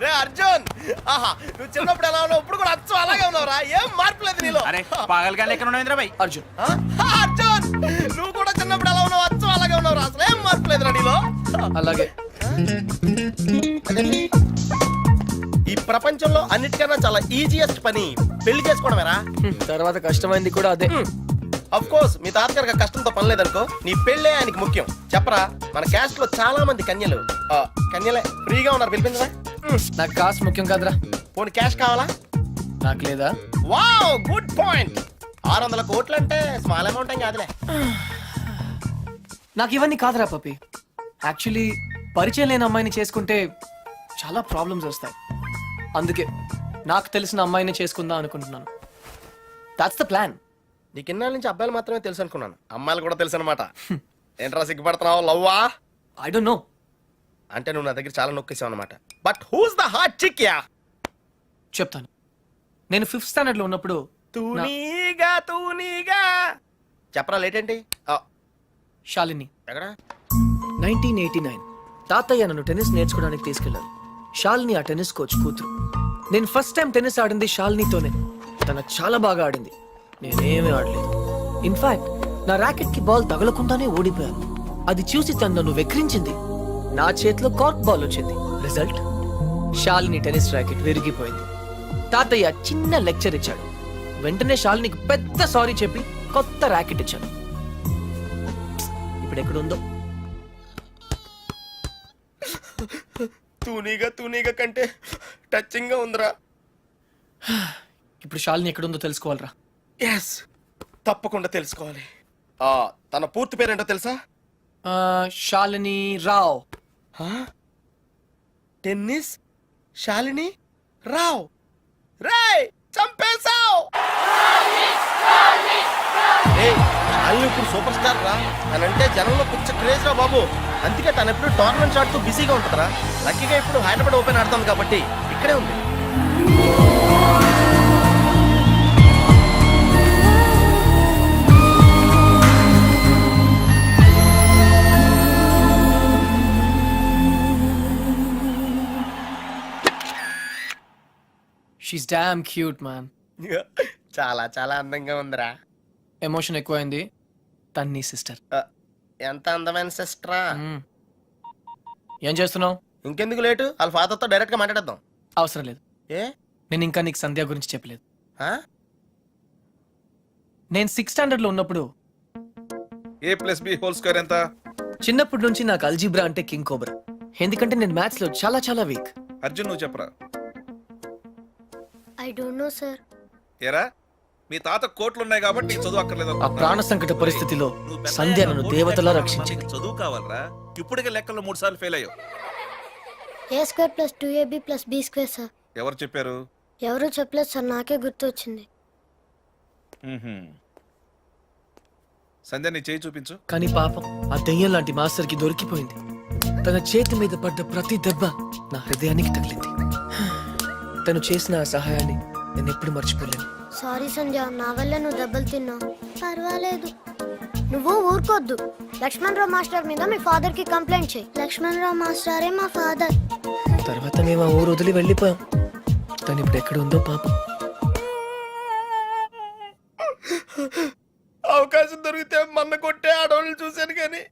రే అర్జున్, ఆహా నువ్వు చిన్నప్పుడు ఎలా ఉన్నావు ఇప్పుడు కూడా అచ్చం అలాగే ఉన్నావురా, ఏం మార్పు లేదు నీలో. అరే పాగల్ గాని ఎక్కడ ఉన్నావు ఇంద్రబాయ్? అర్జున్, అర్జున్ నువ్వు కూడా చిన్నప్పుడు ఎలా ఉన్నావు అచ్చం అలాగే ఉన్నావురా, అసలు ఏం మార్పు లేదురా నీలో. అలాగే. ఈ ప్రపంచంలో అన్నిటికన్నా చాలా ఈజియెస్ట్ పని పెళ్లి చేసుకోవడమేరా. తర్వాత కష్టమైంది కూడా అదే. అఫ్ కోర్స్ మీ తాతగారికి కష్టంతో పని లేదనుకో, నీ పెళ్ళే ఆయనకి ముఖ్యం. చెప్పరా, మన క్యాస్ట్ లో చాలా మంది కన్యలే ఫ్రీగా ఉన్నారు, పిలిపించరా. నాకు కాస్ట్ ముఖ్యం కాదురా. పోనీ క్యాష్ కావాలా? నాకు లేదా? Wow good point. 600 కోట్లు అంటే స్మాల్ అమౌంట్ ఏం కాదులే. నాకు ఇవన్నీ కాదురా పప్పి. యాక్చువల్లీ పరిచయం లేని అమ్మాయిని చేసుకుంటే చాలా ప్రాబ్లమ్స్ వస్తాయి. అందుకే నాకు తెలిసిన అమ్మాయిని చేసుకుందాం అనుకుంటున్నాను. That's the plan. నీకు ఇన్నాళ్ళ నుంచి అబ్బాయిలు మాత్రమే తెలుసు అనుకున్నాను, అమ్మాయిలు కూడా తెలుసు అనమాట. ఏంట్రా సిగ్గుపడుతున్నావు? లవ్వా? I don't know. అంటే నువ్వు నా దగ్గర చాలా నొక్కేసావు అనమాట. But who's the hot chick ya? చెప్తాను. నేను 5th స్టాండర్డ్ లో ఉన్నప్పుడు తూనీగా చెప్పరా, లేట్ ఏంటి? శాలిని. ఎక్కడ? 1989 తాతయ్య నన్ను టెన్నిస్ నేర్చుకోవడానికి తీసుకెళ్లారు. శాలిని ఆ టెన్నిస్ కోచ్ కూతురు. నేను ఫస్ట్ టైం టెన్నిస్ ఆడింది శాలినితోనే. తన చాలా బాగా ఆడింది, నేనేమీ ఆడలేదు. ఇన్ఫాక్ట్ నా ర్యాకెట్ కి బాల్ తగలకుండానే ఓడిపోయాను. అది చూసి తను నన్ను వెక్రించింది. నా చేతిలో కార్క్ బాల్ వచ్చింది. రిజల్ట్, శాలిని టెన్నిస్ ర్యాకెట్ విరిగిపోయింది. తాతయ్య చిన్న లెక్చర్ ఇచ్చాడు. వెంటనే శాలినికి పెద్ద సారీ చెప్పి కొత్త ర్యాకెట్ ఇచ్చాను. ఇప్పుడు ఎక్కడుందో. తూనీగా కంటే టచింగ్ గా ఉందిరా. ఇప్పుడు శాలిని ఎక్కడుందో తెలుసుకోవాలరా. ఎస్, తప్పకుండా తెలుసుకోవాలి. తన పూర్తి పేరేంటో తెలుసా? శాలిని రావ్. టెన్నిస్ శాలిని రావ్. రేయ్ చంపేశావ్. శాలిని ఇప్పుడు సూపర్ స్టార్ రా. తనంటే జనంలో పిచ్చ క్రేజ్ రా బాబు. అందుకే తను ఎప్పుడు టోర్నమెంట్స్ ఆడుతూ బిజీగా ఉంటుందిరా. లక్కీగా ఇప్పుడు హైదరాబాద్ ఓపెన్ ఆడుతుంది కాబట్టి ఇక్కడే ఉంది. She's damn cute man. చాలా చాలా అందంగా ఉందిరా. ఎమోషన్ ఎక్కువైంది. తన్ని సిస్టర్. ఎంత అందమైన సిస్టరా. ఏం చేస్తున్నావు? ఇంకెందుకు లేటు, వాళ్ళ ఫాదర్ తో డైరెక్ట్ గా మాట్లాడేద్దాం. అవసరం లేదు. ఏ? నేను ఇంకా నీకు సంధ్య గురించి చెప్పలేదు. ఆ? నేను 6th స్టాండర్డ్ లో ఉన్నప్పుడు a+b² ఎంత? చిన్నప్పటి నుంచి నాకు అల్జీబ్రా అంటే కింగ్ కోబ్రా. ఎందుకంటే నేను మ్యాథ్స్ లో చాలా చాలా వీక్. అర్జున్ నువ్వు చెప్పరా. I don't no sir. ఏరా మీ తాత కోట్లు ఉన్నాయి కాబట్టి నీకు చదువు అక్కర్లేదు ఆ అనుకుంటున్నావా? ప్రాణ సంకట పరిస్థితిలో నువ్వు పెద్ద సంధ్య అయ్యాక నన్ను కోట్లు దేవతలా లెక్కలు రక్షించింది. నీకు చదువు కావాలరా. ఇప్పటికే లెక్కల్లో 3 సార్లు ఫెయిల్ అయ్యావు. a² + 2ab + b² sir. ఎవరు చెప్పారు? ఎవరు చెప్పలేదు సార్, నాకే గుర్తొచ్చింది. సంధ్య నీ చేయి చూపించు. కానీ పాపం ఆ దెయ్యం లాంటి మాస్టర్ కి దొరికిపోయింది. తన చేతి మీద పడ్డ ప్రతి దెబ్బ నా హృదయానికి తగిలింది. తను చేసిన ఆ సహాయాన్ని నేను ఎప్పుడు మర్చిపోలేను. సారీ సంధ్య, నా వల్ల నువ్వు దెబ్బలు తిన్నావు. పర్వాలేదు, నువ్వు ఊరుకోద్దు. లక్ష్మణరావు మాస్టర్ మీద మీ ఫాదర్ కి కంప్లైంట్ చేయి. లక్ష్మణరావు మాస్టరే మా ఫాదర్. తర్వాత మేము ఆ ఊరు వదిలి వెళ్ళిపోయాం. తను ఇప్పుడు ఎక్కడ ఉందో పాపం. అవకాశం దొరికితే మన్న కొట్టే ఆడవాళ్ళు చూశాను, కానీ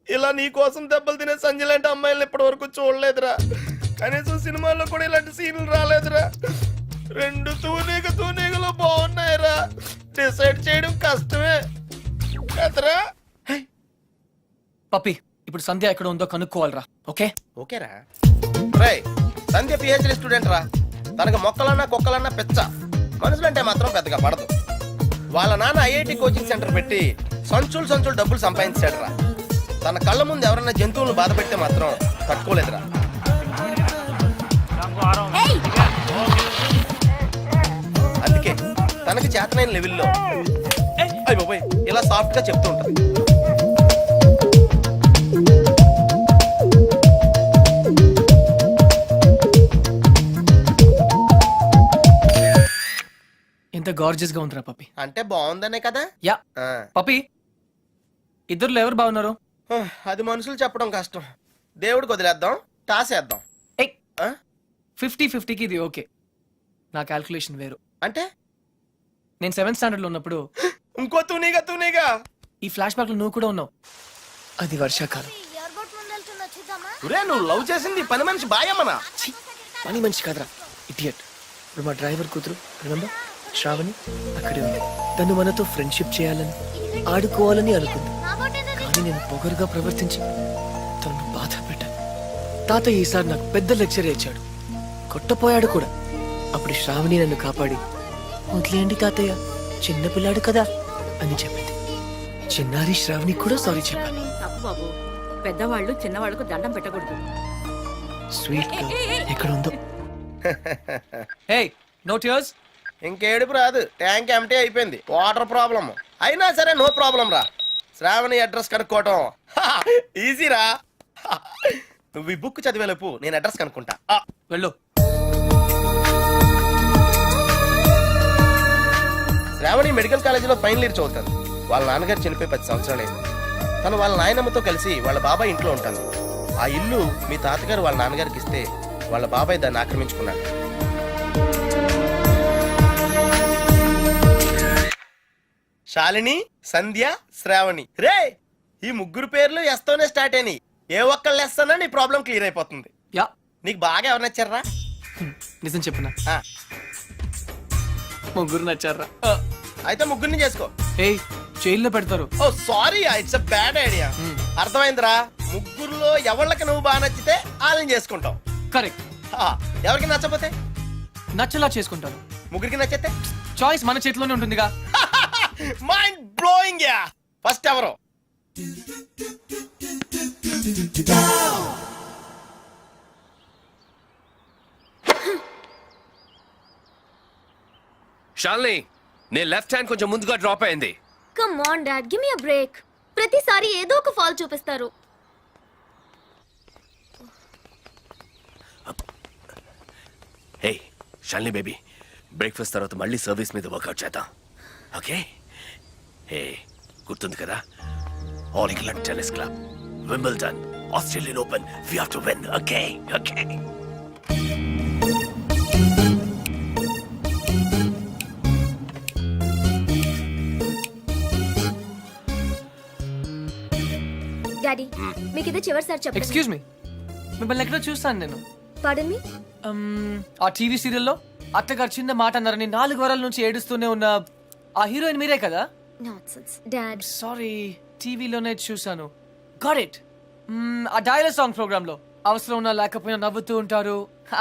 ఇలా నీ కోసం దెబ్బలు తినే సంజయ్ లాంటి అమ్మాయిలను ఇప్పటి వరకు చూడలేదురా. కనీసం సినిమాల్లో కూడా ఇలాంటి సీన్లు రాలేదురా. 2 తూనీగలు బాగున్నాయిరా. డిసైడ్ చేయడం కష్టమే కదరా. పప్పి, ఇప్పుడు సంధ్య ఎక్కడ ఉందో కనుక్కోవాలరా. ఓకే ఓకేరా. రేయ్, సంధ్య పిహెచ్డి స్టూడెంట్ రా. తనకు మొక్కలన్నా కుక్కలన్నా పెచ్చ. మనుషులంటే మాత్రం పెద్దగా పడదు. వాళ్ళ నాన్న ఐఐటి కోచింగ్ సెంటర్ పెట్టి సంచులు డబ్బులు సంపాదించాడు రా. తన కళ్ళ ముందు ఎవరైనా జంతువులను బాధ పెడితే మాత్రం తట్టుకోలేదురా. అందుకే తనకి చేతనైన లెవెల్లో అయిపోయి ఇలా సాఫ్ట్ గా చెప్తూ ఉంటుంది. ఎంత గార్జియస్ గా ఉందిరా పప్పి. అంటే బాగుందనే కదా. యా పప్పి, ఇద్దరులో ఎవరు బాగున్నారు? అది మనుషులు చెప్పడం కష్టం. దేవుడికి వదిలేద్దాం, టాస్ వేద్దాం. ఏయ్ ఆ? 50-50కి ఇది ఓకే. నా క్యాల్కులేషన్ వేరు. అంటే నేను 7th స్టాండర్డ్ లో ఉన్నప్పుడు ఇంకో తూనీగా ఈ ఫ్లాష్ బ్యాక్ లో నువ్వు కూడా ఉన్నావు. అది వర్షాకాలం. ఎయిర్పోర్ట్ ముందు వెళ్తున్నా చూద్దామా? ఒరే నువ్వు లవ్ చేసింది పని మనిషి బాయమ్మనా? ఛీ, పని మనిషి కాదురా, ఇడియట్. ఇప్పుడు మా డ్రైవర్ కూతురు రిమెంబర్ శ్రావణి అక్కడే ఉంది. తను మనతో ఫ్రెండ్షిప్ చేయాలని ఆడుకోవాలని అనుకుంది. నా బోట్ ఏదది? కానీ నేను పొగరుగా ప్రవర్తించి తనను బాధ పెట్టాను. తాతయ్య ఈసారి నాకు పెద్ద లెక్చర్ ఇచ్చాడు, కొట్టపోయాడు కూడా. అప్పుడు శ్రావణి నన్ను కాపాడి వదిలేయండి తాతయ్య, చిన్నపిల్లాడు కదా అని చెప్పింది. చిన్నారి శ్రావణి కూడా సారీ చెప్పాను. తప్పు బాబు, పెద్దవాళ్ళు చిన్నవాళ్ళకు దండం పెట్టకూడదు. స్వీట్ గా ఎక్కడ ఉందో. Hey no tears. ఇంకేడుపు రాదు, ట్యాంక్ ఎంటీ అయిపోయింది. వాటర్ ప్రాబ్లమ్ అయినా సరే నో ప్రాబ్లం రా. శ్రావణి అడ్రస్ కనుక్కోవటం ఈజీరా. నువ్వు ఈ బుక్ చదివేలోపు నేను అడ్రస్ కనుక్కుంటా. వెళ్ళు. శ్రావణి మెడికల్ కాలేజీలో ఫైనల్ ఇయర్ చదువుతాను. వాళ్ళ నాన్నగారు చనిపోయి 10 సంవత్సరాలు అయింది. తను వాళ్ళ నాయనమ్మతో కలిసి వాళ్ళ బాబాయ్ ఇంట్లో ఉంటాను. ఆ ఇల్లు మీ తాతగారు వాళ్ళ నాన్నగారికి ఇస్తే వాళ్ళ బాబాయ్ దాన్ని ఆక్రమించుకున్నాడు. శాలిని, సంధ్య, శ్రావణి. రే ఈ ముగ్గురు పేర్లు ఎస్తోనే స్టార్ట్ అయినాయి. ఏ ఒక్కళ్ళు ఎస్తానో నీ ప్రాబ్లం క్లియర్ అయిపోతుంది. యా నీకు బాగా ఎవరు నచ్చారా? నిజం చెప్పనా, ఆ, ముగ్గురు నచ్చారా? అయితే ముగ్గురిని చేసుకో. ఏ జైల్లో పెడతారు. Oh sorry, it's a bad idea. అర్థమైందిరా? ముగ్గురులో ఎవళ్ళకి నువ్వు బాగా నచ్చితే వాళ్ళని చేసుకుంటావు. కరెక్ట్. ఎవరికి నచ్చపోతే నచ్చలా చేసుకుంటాను. ముగ్గురికి నచ్చితే చాయిస్ మన చేతిలోనే ఉంటుందిగా. Mind blowing yeah. ఫస్ట్ ఎవరు? షాల్ని, నీ లెఫ్ట్ హ్యాండ్ కొంచెం ముందుగా డ్రాప్ అయింది. Come on dad, give me a break. ప్రతిసారి ఏదో ఒక ఫాల్ చూపిస్తారు. హే షాల్ని బేబీ, బ్రేక్ఫాస్ట్ తర్వాత మళ్ళీ సర్వీస్ మీద వర్కౌట్ చేద్దాం, ఓకే? హే గుర్తుంది కదా, all England tennis club, Wimbledon, Australian open, we have to win, okay? Okay. Daddy మీకు ఇదే చివరిసారి చెప్పండి. ఎక్స్క్యూజ్ మీ, మిమ్మల్ని ఎక్కడో చూస్తాను నేను. పాడన్ మీ. ఆ టీవీ సీరియల్లో అత్తగారు చిన్న మాట అన్నారని 4 వారాల నుంచి ఏడుస్తూనే ఉన్న ఆ హీరోయిన్ మీరే కదా? Nonsense dad. సారీ, టీవీలోనే చూసాను. Got it. ఆ డైలాగ్ సాంగ్ ప్రోగ్రామ్ లో అవసరం ఉన్నా లేకపోయినా నవ్వుతూ ఉంటారు.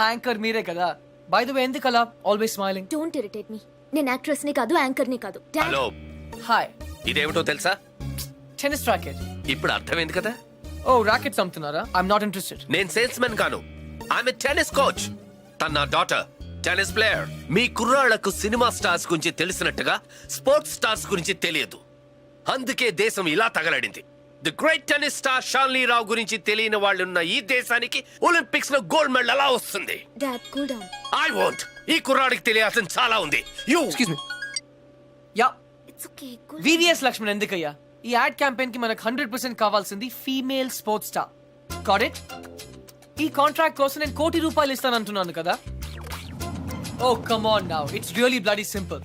యాంకర్ మీరే కదా? బై ద వే, ఎందుకు అలా always smiling? Don't irritate me. నేను యాక్ట్రెస్ ని కాదు, యాంకర్ ని కాదు. డాడ్. Hello, hi. ఇదేమిటో తెలుసా? Tennis racket. ఇప్పుడు అర్థమైంది కదా? ఓ రాకెట్స్ అమ్ముతున్నారా? I'm not interested. నేను సేల్స్ మెన్ కాను, ఆమె టెన్నిస్ కోచ్. తన నా డాటర్ టెన్నిస్ ప్లేయర్. మీ కుర్రాళ్లకు సినిమా స్టార్స్ గురించి తెలిసినట్టుగా స్పోర్ట్స్ స్టార్స్ గురించి తెలియదు. అందుకే దేశం ఇలా తగలడింది. ది గ్రేట్ టెన్నిస్ స్టార్ షాల్ని రావు గురించి తెలియని వాళ్ళున్న ఈ దేశానికి ఒలింపిక్స్ లో గోల్డ్ మెడల్ ఎలా వస్తుంది? Dad cool down. I want. ఈ కుర్రాడికి తెలియాల్సిన చాలా ఉంది. You excuse me. Ya, it's okay. Cool. VVS Laxman ఎందుకయ్యా? ఈ యాడ్ క్యాంపెయిన్ కి మనకు 100% కావాల్సింది female sports star. Got it? ఈ కాంట్రాక్ట్ కోసం నేను ₹1 కోటి ఇస్తానంటున్నాను కదా. Oh come on now, it's really bloody simple.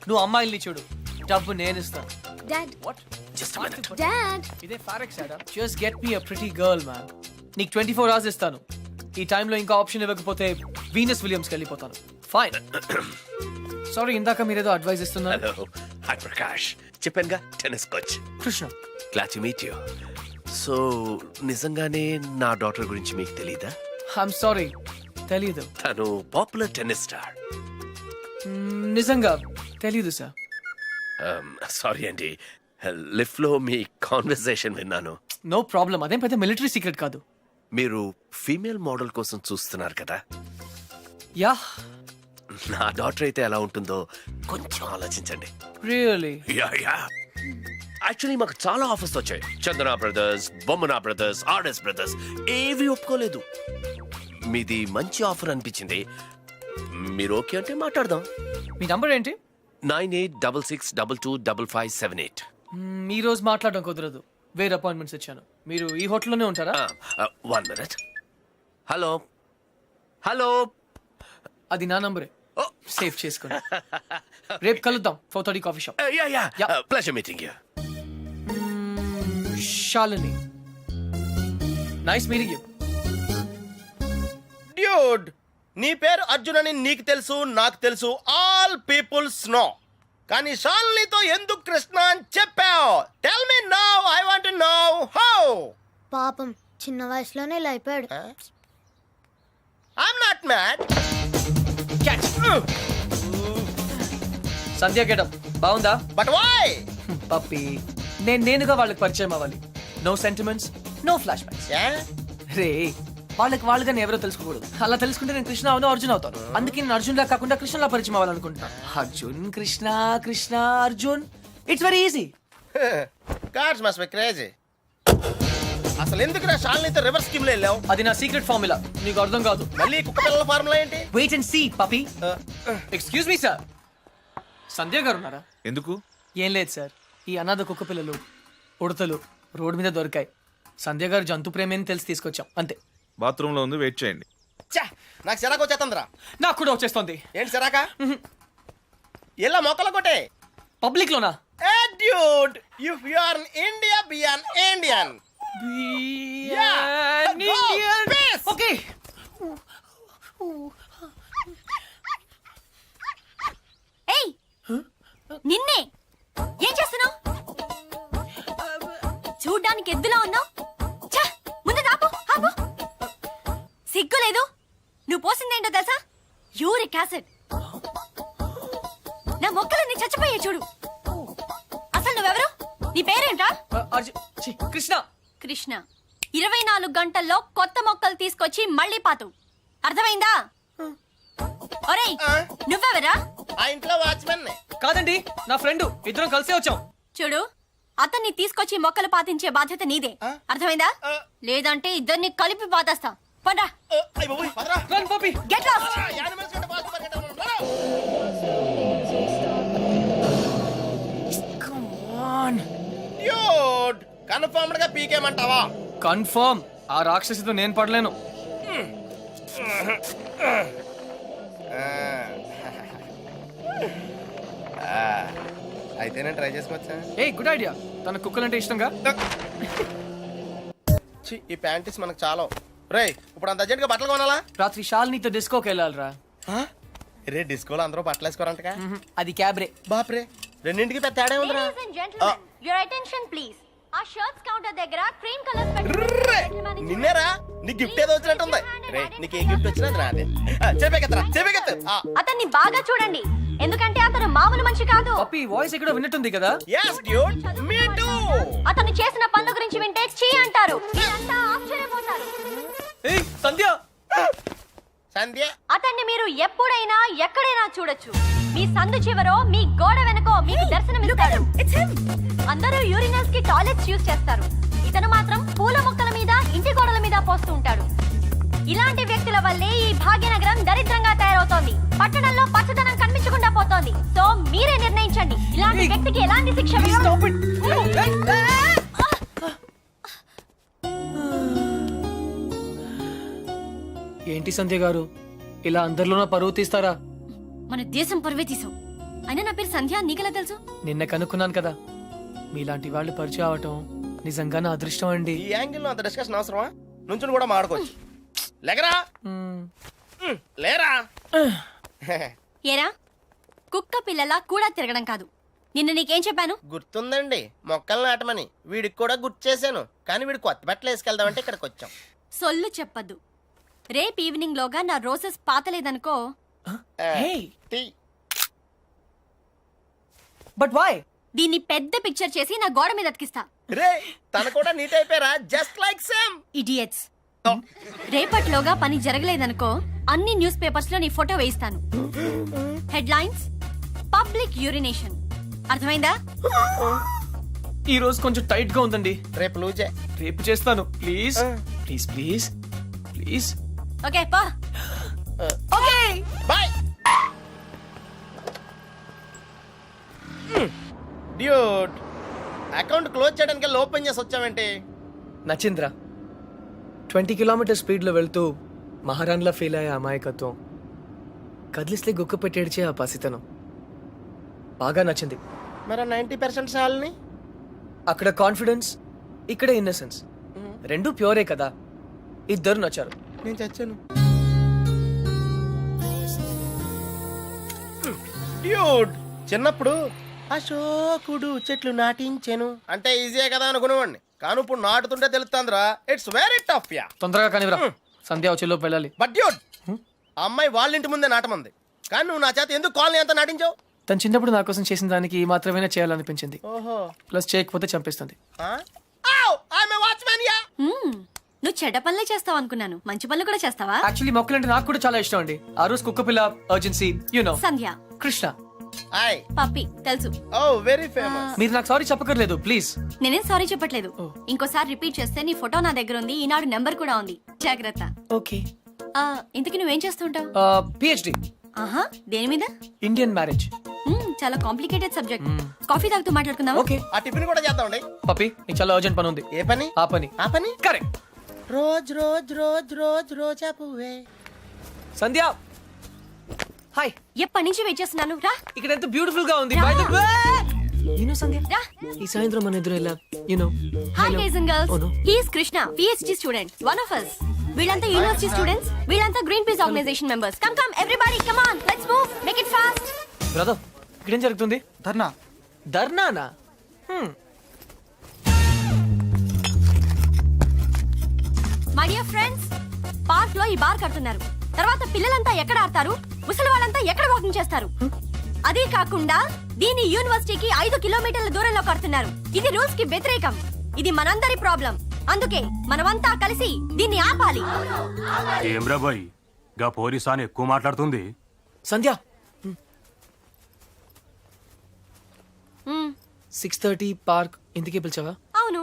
నువ్వు అమ్మాయిల్ని చూడు, డబ్బు నేను ఇస్తాను. Dad. What? Just a minute. Dad. ఇదే ఫారెక్స్ యాడా? Just get me a pretty girl man. నీకు 24 hours ఇస్తాను. ఈ టైంలో ఇంకా ఆప్షన్ ఇవ్వకపోతే వీనస్ విలియమ్స్కి వెళ్ళిపోతాను. ఫైన్. సారీ, ఇందాక మీరేదో అడ్వైస్ ఇస్తున్నారు. Hello, hi Prakash. చెప్పానుగా, tennis coach. Krishna. Glad to meet you. So నిజంగానే నా డాటర్ గురించి మీకు తెలీదా? ఐఎమ్ సారీ, తెలీదు. తను పాపులర్ టెన్నిస్ స్టార్. నిజంగా తెలీదు సార్. సారీ అండి, లిఫ్ట్ లో మీ కాన్వర్సేషన్ విన్నాను. నో ప్రాబ్లం, అదేం పెద్ద మిలిటరీ సీక్రెట్ కాదు. మీరు ఫీమేల్ మోడల్ కోసం చూస్తున్నారు కదా? యా. నా డాటర్ అయితే ఎలా ఉంటుందో కొంచెం ఆలోచించండి. రియల్లీ? యాక్చువల్లీ మాకు చాలా ఆఫర్స్ వచ్చాయి. చందన బ్రదర్స్, బొమ్మనా బ్రదర్స్, ఆర్ఎస్ బ్రదర్స్ ఏవి ఒప్పుకోలేదు. మీది మంచి ఆఫర్ అనిపించింది. మీరు ఓకే అంటే మాట్లాడదాం. మీ నంబర్ ఏంటి? 9866222558. ఈ రోజు మాట్లాడడం కుదరదు. వేరే అపాయింట్మెంట్స్ ఇచ్చాను. మీరు ఈ హోటల్లోనే ఉంటారా? 1 minute. Hello hello. అది నా నంబరే, సేవ్ చేసుకోండి. రేపు కలుద్దాం 4:30 coffee shop. Yeah pleasure meeting you. Shalini, nice meeting you. Dude, నీ పేరు అర్జున్ అని నీకు తెలుసు, నాకు తెలుసు, ఆల్ పీపుల్స్ నో. కానీ షాలినితో ఎందుకు కృష్ణ అని చెప్పావు? Tell me now, I want to know how. పాపం చిన్న వయసులోనే ఇలా అయిపోయాడు. I'm not mad. Sandhya getup బాగుందా? But why? పప్పి, నేనుగా వాళ్ళకి పరిచయం అవ్వాలి. No sentiments, no flashbacks. రే, వాళ్ళకి నేను ఎవరో తెలుసుకోకూడదు. అలా తెలుసుకుంటే నేను కృష్ణ అవును, అర్జున్ అవుతాను. అందుకే నేను అర్జున్ లా కాకుండా కృష్ణలా పరిచయం అవ్వాలనుకుంటున్నాను. Arjun Krishna, Krishna Arjun, it's very easy. Cards must be crazy. అసలు ఎందుకు నా షాలినితో రివర్స్ స్కీమ్ లో వెళ్ళావు? అది నా సీక్రెట్ ఫార్ములా, నీకు అర్థం కాదు. మళ్ళీ కుక్క పిల్లల ఫార్ములా ఏంటి? Wait and see puppy. Excuse me sir, Sandhya గారు ఉన్నారా? ఎందుకు? ఏం లేదు సార్, ఈ అనాథ కుక్క పిల్లలు ఉడతలు రోడ్డు మీద దొరికాయి. సంధ్య గారు జంతు ప్రేమని తెలిసి తీసుకొచ్చాం, అంతే. బాత్రూమ్ లో ఉంది, వెయిట్ చేయండి. ఛా, నాకు సిరాకు వచ్చేస్తుందిరా. నాకు కూడా వచ్చేస్తుంది. ఏంటి సిరాకా? ఇలా మొక్కలు కొట్టే. పబ్లిక్ లోనా? Hey dude, if you are in India, be an Indian. Yeah, go, peace. Okay. ఏయ్ నిన్నే ఏం చేస్తున్నావు? చూడ్డానికి ఎద్దులా ఉన్నావు. ముందు ఆపు ఆపు. సిగ్గు లేదు. నువ్వు పోసిందేంటో తెలుసా? Uric acid. నా మొక్కలన్నీ చచ్చిపోయాయి చూడు. అసలు నువ్వెవరు? నీ పేరేంట్రా? కృష్ణ. కృష్ణ. 24 గంటల్లో కొత్త మొక్కలు తీసుకొచ్చి మళ్ళీ పాతు. అర్థమైందా? ఒరేయ్ నువ్వెవరా? ఆ ఇంట్లో వాచ్మెన్. కాదండి, నా ఫ్రెండ్. ఇద్దరం కలిసే వచ్చాం. చూడు, అతన్ని తీసుకొచ్చి మొక్కలు పాతించే బాధ్యత నీదే. అర్థమైందా? లేదంటే ఇద్దరిని కలిపి పాతేస్తా. పండ్రా. Run, puppy. Get lost. Come on. Dude, confirmed గా పీకేమంటావా? కన్ఫర్మ్. ఆ రాక్షసితో నేను పడలేను. అయితే నేను ట్రై చేసుకోవచ్చా? A good idea. తన కుక్కలంటే ఇష్టంగా. ఈ ప్యాంటీస్ మనకు చాలా. రేయ్, ఇప్పుడు అంత అర్జెంట్ గా బట్టలు కొనాలా? రాత్రి షాలినితో డిస్కోకి వెళ్ళాలిరా. రే, డిస్కోలో అందరూ బట్టలు వేసుకోరంటగా. అది క్యాబ్రే. బాప్రే, రెండింటికి పెద్ద తేడా ఉందిరా. Ladies and gentlemen, your attention please. ఆ షర్ట్స్ కౌంటర్ దగ్గర క్రీమ్ కలర్స్ ర్రే, నిన్నేరా? నీ గిఫ్ట్ ఏదో వచ్చినట్టుంది. రే, నీకు ఏ గిఫ్ట్ వచ్చినా నాదే. చెప్పేకెత్తరా, చెప్పేకెత్తు. అతన్ని బాగా చూడండి, ఎందుకంటే అతను మామూలు మనిషి కాదు. పప్పి వాయిస్ ఎక్కడో విన్నట్టుంది కదా. yes dude, me too. అతను చేసిన పనుల గురించి వింటే చీ అంటారు. మీరంతా ఆశ్చర్యపోతారు. ఏయ్ సంధ్య. సంధ్య, అతన్ని మీరు ఎప్పుడైనా ఎక్కడైనా చూడొచ్చు. మీ సందు చివరో మీ గోడ వెనకో మీకు దర్శనమిస్తాడు. అందరూ యూరినల్స్ కి టాయిలెట్స్ యూజ్ చేస్తారు. ఇతను మాత్రం పూల మొక్కల మీద, ఇంటి గోడల మీద పోస్తూ ఉంటాడు. ఇలాంటి వ్యక్తుల వల్లే ఈ భాగ్యనగరం దరిద్రంగా తయారవుతోంది. పట్టణంలో పచ్చదనం కనిపించకుండా పోతోంది. సో మీరే నిర్ణయించండి, ఇలాంటి వ్యక్తికి ఎలాంటి శిక్ష వేయాలి? ఏంటి సంధ్య గారు, ఇలా అందరిలోనూ పరువు తీస్తారా? మన దేశం పరువే తీసావు. అయినా నా పేరు సంధ్య, నీకెలా తెలుసు? నిన్న కనుక్కున్నాను కదా. మీలాంటి వాళ్ళు పరిచయం అవటం నిజంగా నా అదృష్టం అండి. ఈ యాంగిల్ లో అంత డిస్కషన్ అవసరమా? నుంచుని కూడా మాడుకోవచ్చు. లేకరా, లేరా. ఏరా, కుక్క పిల్లలా కూడా తిరగడం కాదు. నిన్న నీకేం చెప్పాను? గుర్తుందండి, మొక్కలు నాటమని. వీడికి కూడా గుర్తు చేశాను, కానీ వీడు కొత్త బట్టలు వేసుకెళ్దామంటే ఇక్కడికి వచ్చాం. సొల్లు చెప్పద్దు. రేపు ఈవినింగ్ లోగా నా రోజెస్ పాతలేదనుకో. టీ. But why? దీన్ని పెద్ద పిక్చర్ చేసి నా గోడ మీద అతికిస్తా. రే, తన కూడా నీట్ అయిపోయారా? Just like same. ఇడియట్స్. రేపటిలోగా పని జరగలేదనుకో, అన్ని న్యూస్ పేపర్స్ లో నీ ఫోటో వేయిస్తాను. Headlines: public urination. అర్థమైందా? ఈ రోజు కొంచెం టైట్ గా ఉందండి. రేపు లూజే. రేపు చేస్తాను. Please please please please. Okay పా. Okay bye. Dude, account close చేయడానికి ఓపెన్ చేసి వచ్చావేంటి? నచింద్ర 20 కిలోమీటర్ స్పీడ్లో వెళ్తూ మహారాణ్లా ఫీల్ అయ్యే అమాయకత్వం, కదిలిస్తే గుక్క పెట్టేడ్చే ఆ పసితనం బాగా నచ్చింది. మరి 90% సాల్ని అక్కడ కాన్ఫిడెన్స్, ఇక్కడ ఇన్నసెన్స్, రెండు ప్యూరే కదా. ఇద్దరు నచ్చారు. నేను చచ్చాను. డ్యూడ్, చిన్నప్పుడు అశోకుడు చెట్లు నాటించెను అంటే ఈజీయే కదా అనుకునేవాడిని, కానీ ఇప్పుడు నాటుతుంటే తెలుస్తుందిరా. It's very tough ya. తొందరగా కానివ్వరా, సంధ్య వచ్చేలోపు వెళ్ళాలి. బట్ డ్యూడ్, ఆ అమ్మాయి వాళ్ళ ఇంటి ముందే నాటమంది, కానీ నువ్వు నా చేత ఎందుకు కాలనీ అంతా నాటించావు? తను చిన్నప్పుడు నా కోసం చేసిన దానికి ఈ మాత్రమే చేయాలనిపించింది. ఓహో. ప్లస్ చేయకపోతే చంపేస్తుంది. నువ్వు చెడ్డ పనులే చేస్తావు అనుకున్నాను, మంచి పనులు కూడా చేస్తావా? యాక్చువల్లీ మొక్కలంటే నాకు కూడా చాలా ఇష్టం అండి. ఆ రోజు కుక్క పిల్ల, అర్జెన్సీ, యు నో, సంధ్య, కృష్ణ. పప్పి తెలుసు. ఓ వెరీ ఫేమస్. మీరు నాకు సారీ చెప్పకర్లేదు ప్లీజ్. నేనేం సారీ చెప్పట్లేదు. ఇంకోసారి రిపీట్ చేస్తే నీ ఫోటో నా దగ్గర ఉంది, ఈనాడు నెంబర్ కూడా ఉంది, జాగ్రత్త. ఓకే. ఇంతకీ నువ్వేం చేస్తుంటావు? పిహెచ్డి ఆహా, దేని మీద? Indian marriage. చాలా కాంప్లికేటెడ్ సబ్జెక్ట్. కాఫీ తాగుతూ మాట్లాడుకుందాం. ఓకే. ఆ టిఫిన్ కూడా చేద్దామండి. పప్పి, నీకు చాలా అర్జెంట్ పని ఉంది. ఏ పని? ఆ పని. ఆ పని correct. Rose rose rose rose రోజా పువ్వే. సంధ్య, హాయ్. ఎప్పటి నుంచి వెయిట్ చేస్తున్నాను, రా. ఇక్కడ ఎంత బ్యూటిఫుల్ గా ఉంది. రా. By the way, you know సంధ్య, రా. ఈ సాయంత్రం మన ఎదురు ఎలా, you know. Hi guys and girls, Oh, no. He is Krishna, PhD student, one of us. వీళ్ళంతా యూనివర్సిటీ స్టూడెంట్స్, వీళ్ళంతా Greenpeace organization members. Come come everybody, come on, let's move, make it fast. Brother, ఇక్కడ ఏం జరుగుతుంది? ధర్నా. ధర్నానా? My dear friends, park లో ఈ bar కడుతున్నారు. తర్వాత పిల్లలంతా ఎక్కడ ఆడతారు, ముసలి వాళ్ళంతా ఎక్కడ వాకింగ్ చేస్తారు? అదే కాకుండా దీని యూనివర్సిటీకి 5 కిలోమీటర్ల దూరంలో కడుతున్నారు. ఇది రూల్స్ కి వ్యతిరేకం. ఇది మనందరి ప్రాబ్లం. అందుకే మనమంతా కలిసి దీన్ని ఆపాలి. ఏమ్రా బాయ్, గా పోలీసాని ఎక్కువ మాట్లాడుతుంది. సంధ్య, 6:30 పార్క్. ఇందుకే పిలిచావా? అవును.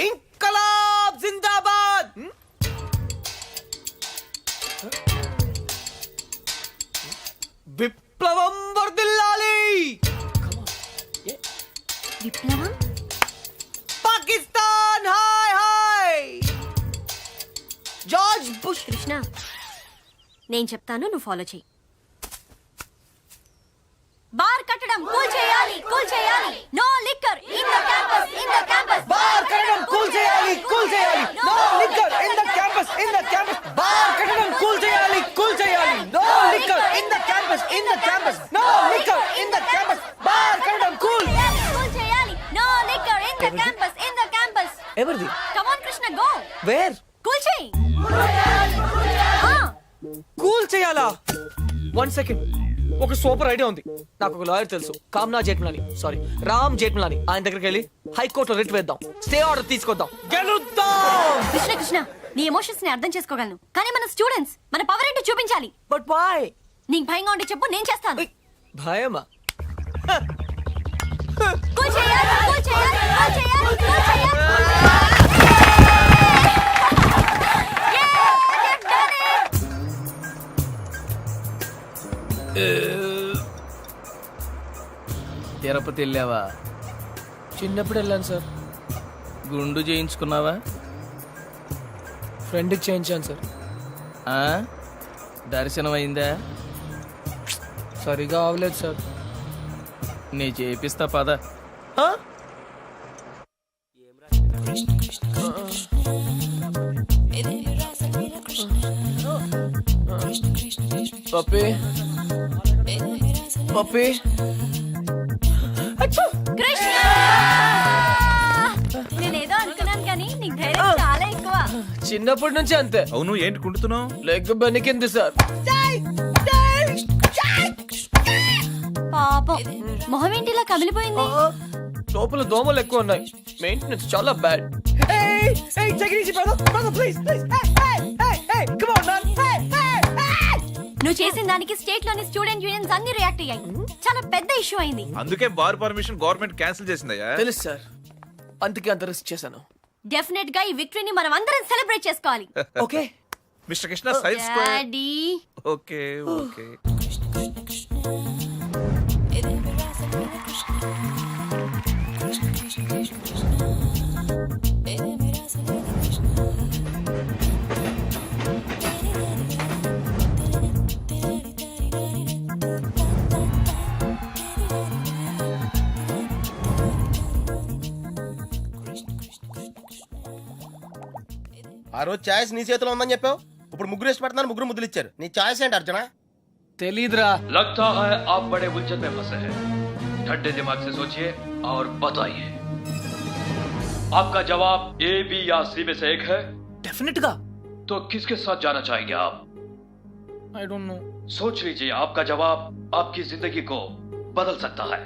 ఇంకలాబ్ జిందాబాద్. విప్లవం వర్ధిల్లాలి. విప్లవం? Pakistan hi hi. George bush. Krishna, నేను చెప్తాను, నువ్వు ఫాలో చెయ్యి. బార్ కట్టడం కూల్ చేయాలి, కూల్ చేయాలి. No liquor in the campus, in the campus. Bar కట్టడం కూల్ చేయాలి, కూల్ చేయాలి. No liquor in the campus, in the campus. Bar కట్టడం కూల్ చేయాలి, కూల్ చేయాలి. No liquor in the campus, in the campus. No liquor in the campus. Bar కట్టడం cool చేయాలి. No liquor in the campus, in the campus. ఎవరిది? Come on Krishna, go. Where? Cool చేయి. Cool చేయాలా? 1 second. ఒక super idea ఉంది. నాకు ఒక lawyer తెలుసు, కామ్నా జేట్మలాని, సారీ రామ్ జేట్మలాని. ఆయన దగ్గరికి వెళ్ళి హైకోర్టులో రిట్ వేద్దాం, స్టే ఆర్డర్ తీసుకొద్దాం, గెలుద్దాం. కృష్ణ కృష్ణ, నీ ఎమోషన్స్ ని అర్థం చేసుకోగలను, కానీ మన స్టూడెంట్స్, మన పవర్ ఏంటో చూపించాలి. But why? నీకు భయంగా ఉంటే చెప్పు, నేను చేస్తాను. భయమా? కూల్ చేయాలి, కూల్ చేయాలి, కూల్ చేయాలి, కూల్ చేయాలి. తిరుపతి వెళ్ళావా? చిన్నప్పుడు వెళ్ళాను సార్. గుండు చేయించుకున్నావా? ఫ్రెండ్కి చేయించాను సార్. దర్శనం అయిందా? సరిగా అవలేదు సార్. నీ చేపిస్తా పద. పప్పి, పప్పి. కృష్ణ, నేనేదో అనుకున్నాను కానీ నీకు ధైర్యం చాలా ఎక్కువ. చిన్నప్పటి నుంచి అంతే. అవును, ఏంటి కుంటున్నావు? Leg బెనికింది sir. పాపం, మొహం ఏంటి ఇలా కమిలిపోయింది? లోపల దోమలు ఎక్కువ ఉన్నాయి. మెయింటెనెన్స్ చాలా బ్యాడ్. నువ్వు చేసిన దానికి స్టేట్ లోని స్టూడెంట్ యూనియన్స్ అన్ని రియాక్ట్ అయ్యాయి. చాలా పెద్ద ఇష్యూ అయింది. అందుకే బార్ పర్మిషన్ గవర్నమెంట్ క్యాన్సిల్ చేసిందయ్యా. తెలుసు సార్, అందుకే అంత రిస్క్ చేశాను. డెఫినెట్ గా ఈ విక్టరీని మనం అందరం సెలబ్రేట్ చేసుకోవాలి. Okay mister Krishna, side daddy. Okay okay. ఆ రోజు ఛాయిస్ నీ చేతిలో ఉందని చెప్పావు, ఇప్పుడు ముగ్గురు ఇష్టపడుతున్నారు, ముగ్గురు ముద్దులు ఇచ్చారు. నీ ఛాయిస్ ఏంటి అర్జున? తెలీదురా. लगता है आप बड़े उलझन में फंसे हैं। ठंडे दिमाग से सोचिए और बताइए, आपका जवाब ए, बी या सी में से एक है। డెఫినెట్ గా. तो किसके साथ जाना चाहेंगे आप? I don't no. सोच लीजिए, आपका जवाब आपकी जिंदगी को बदल सकता है।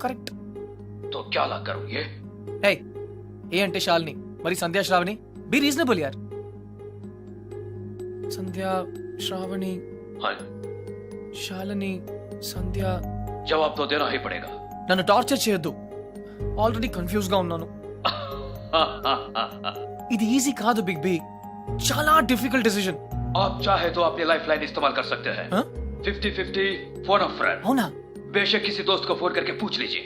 కరెక్ట్. तो क्या ला करोगे? హే, ఏ అంటే శాలిని, మరి సంధ్యా శ్రావణి. బి రీజనబుల్ యార్. సంధ్యా శ్రావణి हाँ, శాలిని సంధ్య. जवाब तो देना ही पड़ेगा। నన్ను టార్చర్ చేయొద్దు, ఆల్రెడీ కన్ఫ్యూజ్ గా ఉన్నాను. ఇది ఈజీ కాదు బిగ్ బి, చాలా డిఫికల్ట్ డిసిజన్. आप चाहे तो अपनी लाइफ लाइन इस्तेमाल कर सकते हैं। 50-50 फोन अ फ्रेंड। అవునా? बेशक किसी दोस्त को फोन करके पूछ लीजिए।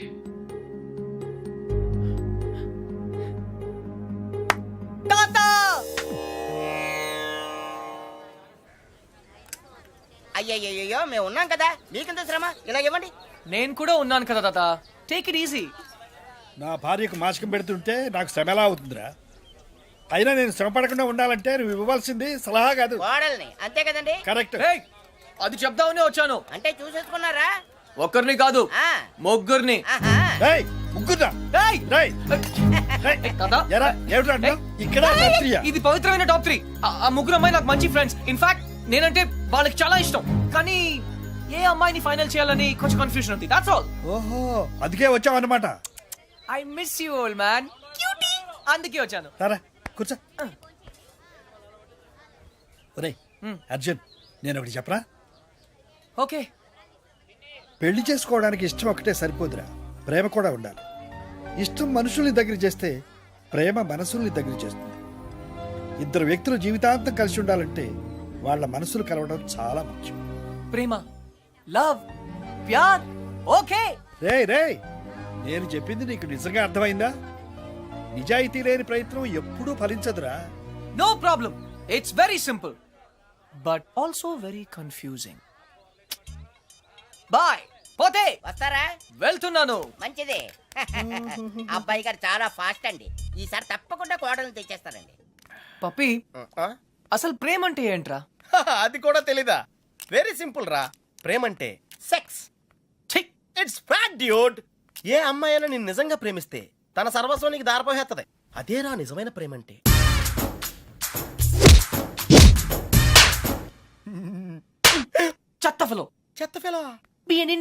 అయ్యయ్యో మేము ఉన్నాం కదా, మీకెంత శ్రమ, ఇలా ఇవ్వండి. నేను కూడా ఉన్నాను కదా తాత, టేక్ ఇట్ ఈజీ. నా భార్యకు మాసికం పెడుతుంటే నాకు శ్రమ ఎలా అవుతుందిరా? అయినా నేను శ్రమ పడకుండా ఉండాలంటే నువ్వు ఇవ్వవలసింది సలహా కాదు, కోడల్ని, అంతే కదండి? కరెక్ట్. అది చెప్దామనే వచ్చాను. అంటే చూసేసుకున్నారా? ఒక్కరిని కాదు, ఆ, ముగ్గురిని. ఆహా. ఏయ్, ముగ్గురా. ఏయ్! రేయ్, తాత, ఎరా ఏమిట్రా అంటున్నావ్? ఇక్కడ రాత్రియా? ఇది పవిత్రమైన టాప్ 3. ఆ ముగ్గురు అమ్మాయి నాకు మంచి ఫ్రెండ్స్. ఇన్ఫాక్ట్ నేనంటే వాళ్ళకి చాలా ఇష్టం, కానీ ఏ అమ్మాయిని ఫైనల్ చేయాలని కొంచెం కన్ఫ్యూజన్ ఉంది. That's all. ఓహో, అందుకే వచ్చావు అన్నమాట. I miss you old man. Cutie. అందుకే వచ్చాను. సరే కూర్చో. ఒరేయ్ అర్జున్, నేను ఒకటి చెప్పరా? ఓకే. పెళ్లి చేసుకోవడానికి ఇష్టం ఒకటే సరిపోదురా, ప్రేమ కూడా ఉండాలి. ఇష్టం మనుషుల్ని దగ్గర చేస్తే ప్రేమ మనసుల్ని దగ్గర చేస్తుంది. ఇద్దరు వ్యక్తులు జీవితాంతం కలిసి ఉండాలంటే వాళ్ళ మనసులు కలవడం చాలా ముఖ్యం. ప్రేమ, లవ్, ప్యార్. ఓకే. రేయ్ రేయ్, నేను చెప్పింది నీకు నిజంగా అర్థమైందా? నిజాయితీ లేని ప్రయత్నం ఎప్పుడూ ఫలించదురా. No problem. It's very simple but also very confusing. Bye. పోతే వస్తారా? వెళ్తున్నాను. మంచిది. అబ్బాయి గారు చాలా ఫాస్ట్ అండి, ఈసారి తప్పకుండా కోడల్ని తెచ్చేస్తారండి. పప్పి, ఆ? అసలు ప్రేమ అంటే ఏంట్రా? అది కూడా తెలీదా? వెరీ సింపుల్ రా. ప్రేమంటే సెక్స్. ఛీ! It's fact dude. ఏ అమ్మాయి అయినా నిన్ను నిజంగా ప్రేమిస్తే తన సర్వస్వం నీకు దారిపోహేత్తది. అదేరా నిజమైన ప్రేమంటే. చెత్త ఫెలో. చెత్త ఫెలో. బి ఎన్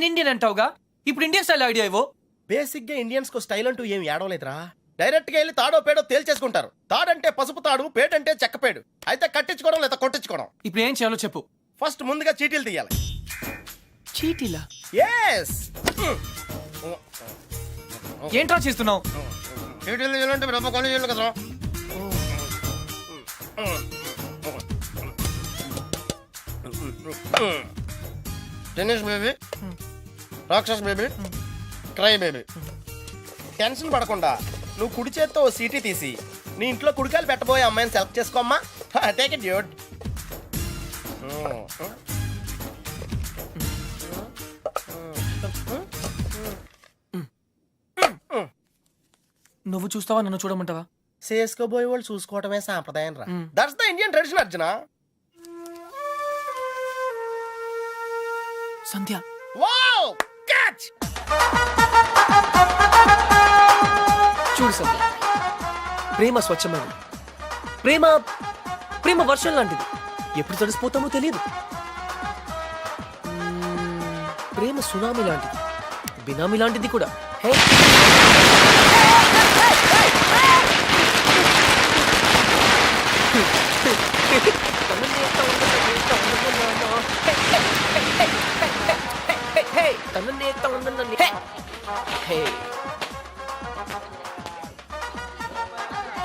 ఇండియన్ అంటావుగా, ఇప్పుడు ఇండియన్ స్టైల్ ఐడియా ఇవ్వు. బేసిక్ గా ఇండియన్స్ కు స్టైల్ అంటూ ఏం ఏడవలేదురా. డైరెక్ట్ గా వెళ్ళి తాడో పేడో తేల్చేసుకుంటారు. తాడంటే పసుపు తాడు, పేడంటే చెక్కపేడు. అయితే కట్టించుకోవడం లేదా కొట్టించుకోవడం. ఇప్పుడు ఏం చేయాలో చెప్పు. ఫస్ట్ ముందుగా చీటీలు తీయాలి. చీటీలా? ఎస్. ఏంట్రా చేస్తున్నావు? చీటీలు తీయాలంటే డబ్బా కొని చేయాలి కదా. టెన్నిస్ బేబీ, రాక్షస్ బేబీ, క్రై బేబీ. టెన్షన్ పడకుండా నువ్వు కుడి చేత్తో ఓ సీటీ తీసి నీ ఇంట్లో కుడికాయలు పెట్టబోయే అమ్మాయిని సెలెక్ట్ చేసుకోమ్మా. Take it dude. నువ్వు చూస్తావా, నన్ను చూడమంటావా? చేసుకోబోయే వాళ్ళు చూసుకోవటమే సాంప్రదాయం రా. That's the Indian tradition Arjuna. Sandhya. Wow, catch. చూడు సంధ్య, ప్రేమ స్వచ్ఛమైనది. ప్రేమ ప్రేమ వర్షం లాంటిది, ఎప్పుడు తడిసిపోతామో తెలియదు. ప్రేమ సునామీ లాంటిది, బినామీ లాంటిది కూడా. Hey,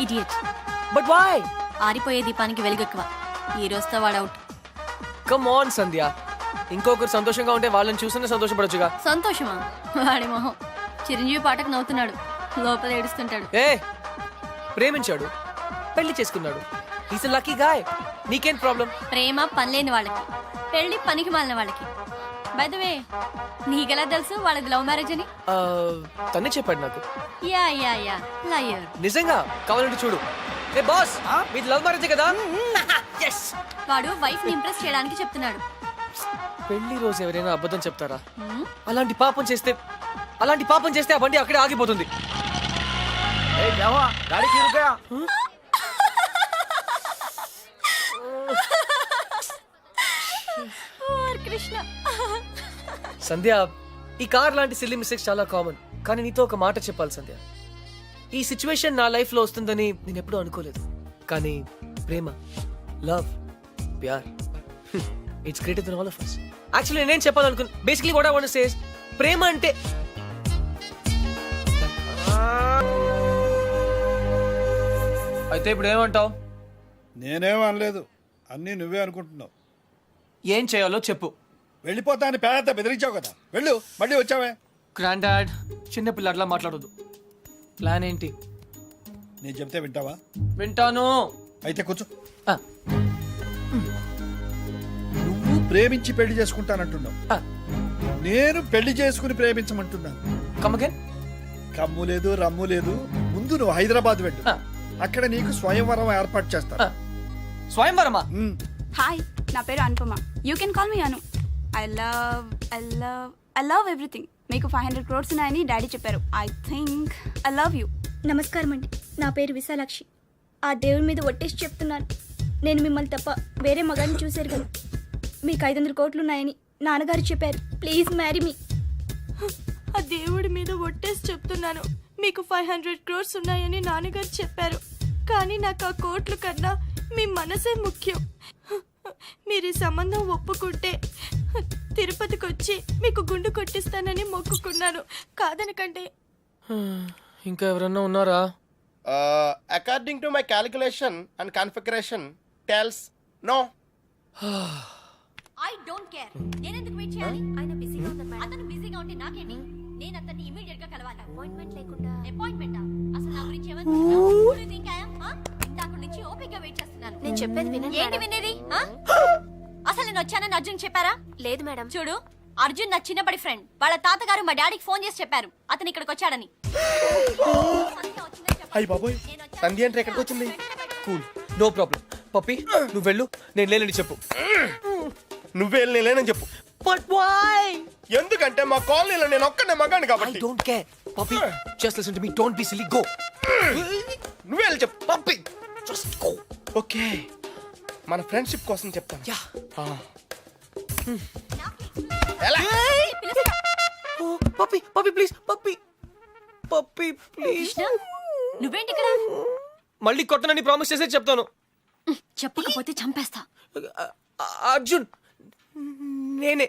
idiot. But why? ఆరిపోయే దీపానికి వెలుగెక్కువ. ఈ రోజుతో వాడు అవుట్. కమ్ ఆన్ సంధ్య, ఇంకొకరు సంతోషంగా ఉంటే వాళ్ళని చూస్తేనే సంతోషపడొచ్చుగా. సంతోషమా? వాడి మొహం. చిరంజీవి పాటకు నవ్వుతున్నాడు, లోపల ఏడుస్తుంటాడు. ఏ, ప్రేమించాడు, పెళ్లి చేసుకున్నాడు. Is a lucky guy. నీకేం ప్రాబ్లం? ప్రేమ పనిలేని వాళ్ళకి, పెళ్లి పనికి మాలిన వాళ్ళకి. బై ద వే, నీకెలా తెలుసు వాళ్ళది లవ్ మ్యారేజ్ అని? తనే చెప్పాడు నాకు. Yeah yeah yeah, liar. నిజంగా? కావాలంటే చూడు. ఏ బాస్ మీది లవ్ మ్యారేజ్ కదా? వాడు వైఫ్ ని ఇంప్రెస్ చేయడానికి చెప్తున్నాడు. పెళ్లి రోజు ఎవరైనా అబద్ధం చెప్తారా? అలాంటి పాపం చేస్తే ఆ బండి అక్కడే ఆగిపోతుంది. కృష్ణ, సంధ్య, ఈ కార్ లాంటి సిల్లీ మిస్టేక్స్ చాలా కామన్. కానీ నీతో ఒక మాట చెప్పాలి సంధ్య. ఈ సిచ్యువేషన్ నా లైఫ్ లో వస్తుందని నేను ఎప్పుడూ అనుకోలేదు. కానీ ప్రేమ, లవ్, ప్యార్, it's greater than all of us. Actually నేనేం చెప్పాలనుకున్నా, basically what I want to say is ప్రేమ అంటే అయితే ఇప్పుడు ఏమంటావు? నేనేం అనలేదు, అన్నీ నువ్వే అనుకుంటున్నావు. ఏం చేయాలో చెప్పు. వెళ్ళిపోతా అని పేద బెదిరించావు కదా, వెళ్ళు. మళ్ళీ వచ్చావే. గ్రాండ్ డాడ్, చిన్నపిల్లట్లా మాట్లాడొద్దు. ప్లాన్ ఏంటి? నేను చెప్తే వింటావా? వింటాను. అయితే కూర్చో. ఆ, నువ్వు ప్రేమించి పెళ్లి చేసుకుంటానంటున్నావు, ఆ, నేను పెళ్లి చేసుకుని ప్రేమించమంటున్నాను. come again? కమ్ము లేదు, రమ్ము లేదు. ముందు నువ్వు హైదరాబాద్ వెళ్ళు. ఆ. అక్కడ నీకు స్వయంవరం ఏర్పాటు చేస్తాను. స్వయంవరమా? హాయ్, నా పేరు Anupama. You can call me Anu. I love everything. మీకు 500 crores ఉన్నాయని డాడీ చెప్పారు. I think I love you. నమస్కారం అండి, నా పేరు విశాలాక్షి. ఆ దేవుడి మీద ఒట్టేసి చెప్తున్నాను, నేను మిమ్మల్ని తప్ప వేరే మగాన్ని చూశారు కదా. మీకు 500 కోట్లు ఉన్నాయని నాన్నగారు చెప్పారు. Please marry me. ఆ దేవుడి మీద ఒట్టేసి చెప్తున్నాను, మీకు 500 crores ఉన్నాయని నాన్నగారు చెప్పారు. కానీ నాకు ఆ కోట్లు కన్నా మీ మనసే ముఖ్యం. మీరు ఈ సంబంధం ఒప్పుకుంటే తిరుపతికి వచ్చి మీకు గుండు కొట్టిస్తానని మొక్కుకున్నాను. కాదనకండి. ఇంకా ఎవరన్నా ఉన్నారా? According to my calculation and configuration tells no. I don't care. నేను ఎందుకు వెయిట్ చేయాలి? ఆయన బిజీగా ఉన్నారు మేడం. అతను బిజీగా ఉంటే నాకేంటి? నేను అతన్ని ఇమిడియట్ గా కలవాలి. అపాయింట్మెంట్ లేకుండా. అపాయింట్మెంటా? అసలు నా గురించి ఏమనుకుంటున్నావు? ఇందాక నుంచి ఓపిక వెయిట్ చేస్తున్నాను. నేను చెప్పేది వినండి. ఏంటి వినేది? అసలు నేను వచ్చానని అర్జున్ చెప్పారా? లేదు మేడం. చూడు, అర్జున్ నా చిన్నప్పటి ఫ్రెండ్. వాళ్ళ తాతగారు మా డాడీకి ఫోన్ చేసి చెప్పారు అతను ఇక్కడికి వచ్చాడని. అయ్యి బాబోయ్, సంధ్య అంటే ఎక్కడికి వచ్చింది? Cool, no problem. పప్పి, నువ్వు వెళ్ళు, నేను లేనని చెప్పు. నువ్వే లేనని చెప్పు. But why? ఎందుకంటే మా కాలనీలో నేను ఒక్కనే మగాను ఐ కాబట్టి. Don't care. Puppy, just listen to me. Don't be silly. Go. నువ్వే వెళ్ళి చెప్పు. Puppy, just go. ఓకే, మన ఫ్రెండ్షిప్ కోసం చెప్తాను. యా. ఎలా? Puppy, puppy please. Puppy, puppy please. Krishna, నువ్వేంటి ఇక్కడ? మళ్ళీ కొట్టనని ప్రామిస్ చేసే చెప్తాను. చెప్పకపోతే చంపేస్తా. అర్జున్, నేనే.